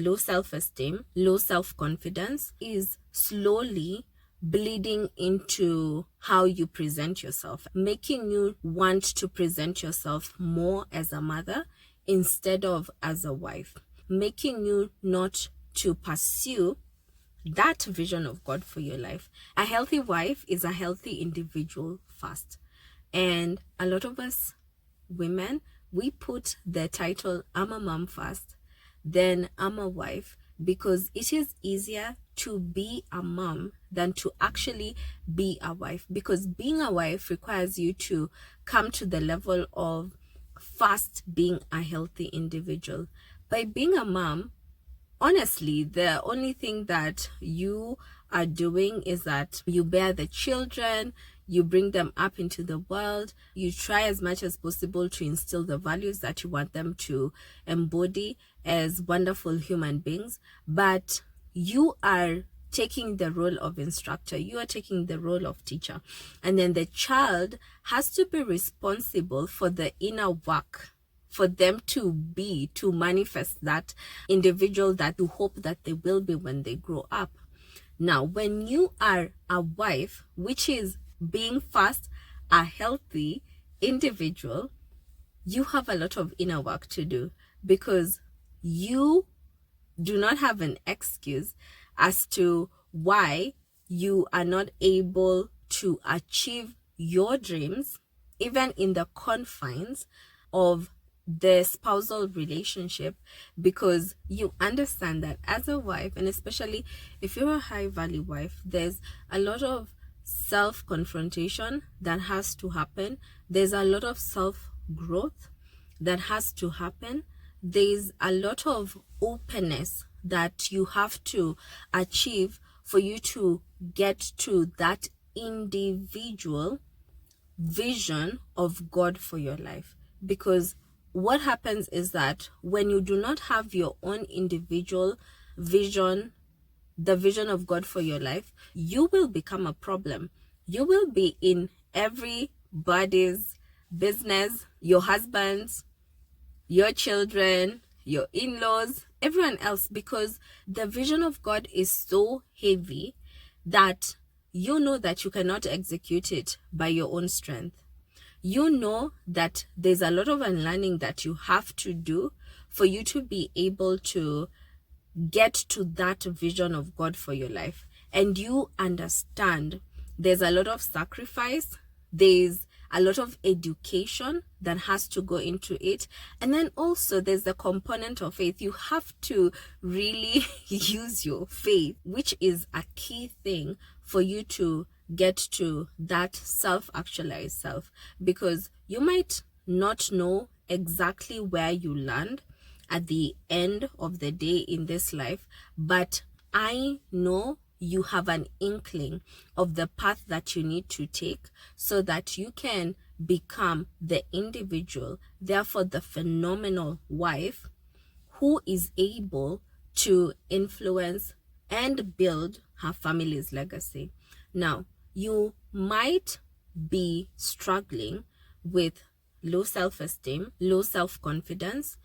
low self-esteem, low self-confidence is slowly bleeding into how you present yourself, making you want to present yourself more as a mother instead of as a wife, making you not to pursue that vision of God for your life. A healthy wife is a healthy individual first. And a lot of us women, we put the title I'm a mom first, then I'm a wife, because it is easier to be a mom than to actually be a wife, because being a wife requires you to come to the level of first being a healthy individual. By being a mom, honestly, the only thing that you are doing is that you bear the children, you bring them up into the world, you try as much as possible to instill the values that you want them to embody as wonderful human beings, but you are taking the role of instructor, you are taking the role of teacher, and then the child has to be responsible for the inner work, for them to manifest that individual that you hope that they will be when they grow up. Now, when you are a wife, which is being first a healthy individual, you have a lot of inner work to do, because you do not have an excuse as to why you are not able to achieve your dreams, even in the confines of the spousal relationship, because you understand that as a wife, and especially if you're a high value wife, there's a lot of self confrontation that has to happen. There's a lot of self growth that has to happen. There's a lot of openness that you have to achieve for you to get to that individual vision of God for your life. Because what happens is that when you do not have your own individual vision, the vision of God for your life, you will become a problem. You will be in everybody's business, your husband's, your children, your in-laws, everyone else, because the vision of God is so heavy that you know that you cannot execute it by your own strength. You know that there's a lot of unlearning that you have to do for you to be able to get to that vision of God for your life. And you understand there's a lot of sacrifice, there's a lot of education that has to go into it. And then also there's the component of faith. You have to really use your faith, which is a key thing for you to get to that self-actualized self, because you might not know exactly where you land at the end of the day in this life, but I know you have an inkling of the path that you need to take so that you can become the individual, therefore the phenomenal wife who is able to influence and build her family's legacy. Now, you might be struggling with low self-esteem, low self-confidence,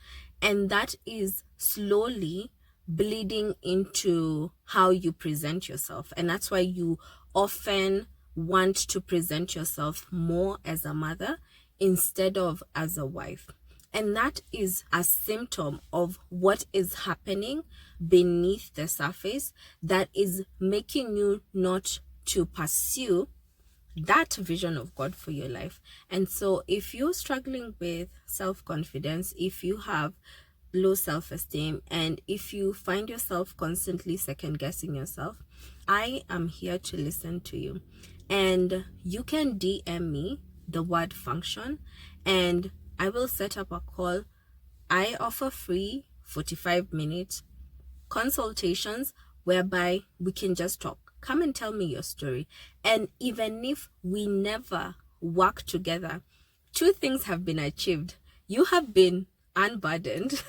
and that is slowly bleeding into how you present yourself. And that's why you often want to present yourself more as a mother instead of as a wife. And that is a symptom of what is happening beneath the surface that is making you not to pursue that vision of God for your life. And so if you're struggling with self-confidence, if you have low self-esteem, and if you find yourself constantly second-guessing yourself, I am here to listen to you. And you can DM me the word function, and I will set up a call. I offer free 45-minute consultations whereby we can just talk. Come and tell me your story. And even if we never work together, two things have been achieved. You have been unburdened.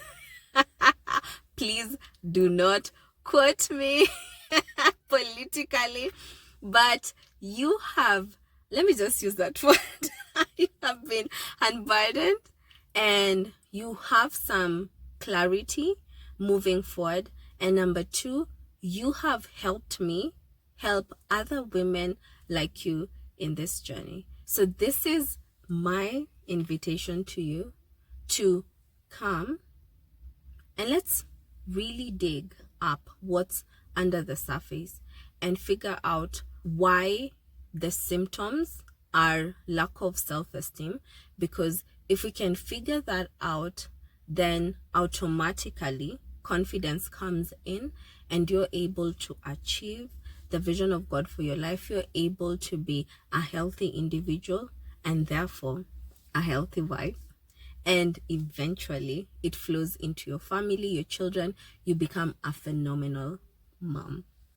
Please do not quote me politically, but you have, let me just use that word, you have been unburdened, and you have some clarity moving forward. And number two, you have helped me help other women like you in this journey. So this is my invitation to you to come and let's really dig up what's under the surface and figure out why the symptoms are lack of self-esteem. Because if we can figure that out, then automatically confidence comes in and you're able to achieve the vision of God for your life. You're able to be a healthy individual and therefore a healthy wife. And eventually it flows into your family, your children. You become a phenomenal mom.